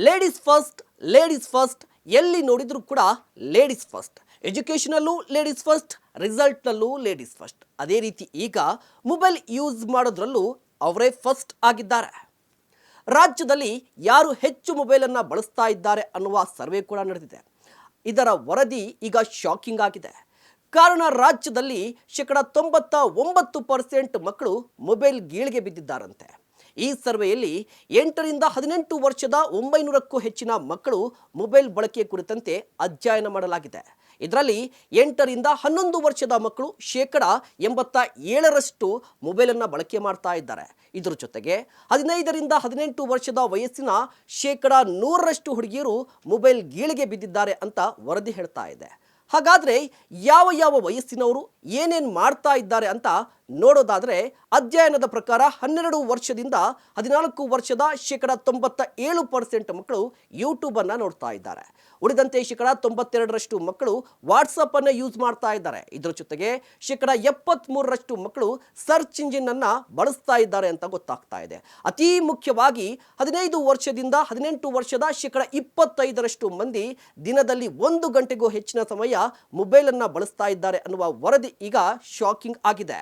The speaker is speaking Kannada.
ಲೇಡೀಸ್ ಫಸ್ಟ್ ಎಲ್ಲಿ ನೋಡಿದ್ರು ಕೂಡ ಲೇಡೀಸ್ ಫಸ್ಟ್. ಎಜುಕೇಷನಲ್ಲೂ ಲೇಡೀಸ್ ಫಸ್ಟ್, ರಿಸಲ್ಟ್ನಲ್ಲೂ ಲೇಡೀಸ್ ಫಸ್ಟ್. ಅದೇ ರೀತಿ ಈಗ ಮೊಬೈಲ್ ಯೂಸ್ ಮಾಡೋದ್ರಲ್ಲೂ ಅವರೇ ಫಸ್ಟ್ ಆಗಿದ್ದಾರೆ. ರಾಜ್ಯದಲ್ಲಿ ಯಾರು ಹೆಚ್ಚು ಮೊಬೈಲನ್ನು ಬಳಸ್ತಾ ಇದ್ದಾರೆ ಅನ್ನುವ ಸರ್ವೆ ಕೂಡ ನಡೆದಿದೆ. ಇದರ ವರದಿ ಈಗ ಶಾಕಿಂಗ್ ಆಗಿದೆ. ಕಾರಣ ರಾಜ್ಯದಲ್ಲಿ 99% ಮಕ್ಕಳು ಮೊಬೈಲ್ ಗೀಳಿಗೆ ಬಿದ್ದಿದ್ದಾರಂತೆ. ಈ ಸರ್ವೆಯಲ್ಲಿ 8ರಿಂದ 18 ವರ್ಷದ 900ಕ್ಕೂ ಹೆಚ್ಚಿನ ಮಕ್ಕಳು ಮೊಬೈಲ್ ಬಳಕೆ ಕುರಿತಂತೆ ಅಧ್ಯಯನ ಮಾಡಲಾಗಿದೆ. ಇದರಲ್ಲಿ 8ರಿಂದ 11 ವರ್ಷದ ಮಕ್ಕಳು 87% ಮೊಬೈಲನ್ನು ಬಳಕೆ ಮಾಡ್ತಾ ಇದ್ದಾರೆ. ಇದರ ಜೊತೆಗೆ 15ರಿಂದ 18 ವರ್ಷದ ವಯಸ್ಸಿನ 100% ಹುಡುಗಿಯರು ಮೊಬೈಲ್ ಗೀಳಿಗೆ ಬಿದ್ದಿದ್ದಾರೆ ಅಂತ ವರದಿ ಹೇಳ್ತಾ ಇದೆ. ಹಾಗಾದರೆ ಯಾವ ವಯಸ್ಸಿನವರು ಏನೇನು ಮಾಡ್ತಾ ಇದ್ದಾರೆ ಅಂತ ನೋಡೋದಾದರೆ, ಅಧ್ಯಯನದ ಪ್ರಕಾರ 12 ವರ್ಷದಿಂದ 14 ವರ್ಷದ 97% ಮಕ್ಕಳು ಯೂಟ್ಯೂಬನ್ನು ನೋಡ್ತಾ ಇದ್ದಾರೆ. ಉಳಿದಂತೆ 92% ಮಕ್ಕಳು ವಾಟ್ಸಪ್ಪನ್ನು ಯೂಸ್ ಮಾಡ್ತಾ ಇದ್ದಾರೆ. ಇದರ ಜೊತೆಗೆ 73% ಮಕ್ಕಳು ಸರ್ಚ್ ಇಂಜಿನನ್ನು ಬಳಸ್ತಾ ಇದ್ದಾರೆ ಅಂತ ಗೊತ್ತಾಗ್ತಾ ಇದೆ. ಅತಿ ಮುಖ್ಯವಾಗಿ 15 ವರ್ಷದಿಂದ 18 ವರ್ಷದ 25% ಮಂದಿ ದಿನದಲ್ಲಿ 1 ಗಂಟೆಗೂ ಹೆಚ್ಚಿನ ಸಮಯ ಮೊಬೈಲನ್ನು ಬಳಸ್ತಾ ಇದ್ದಾರೆ ಅನ್ನುವ ವರದಿ ಈಗ ಶಾಕಿಂಗ್ ಆಗಿದೆ.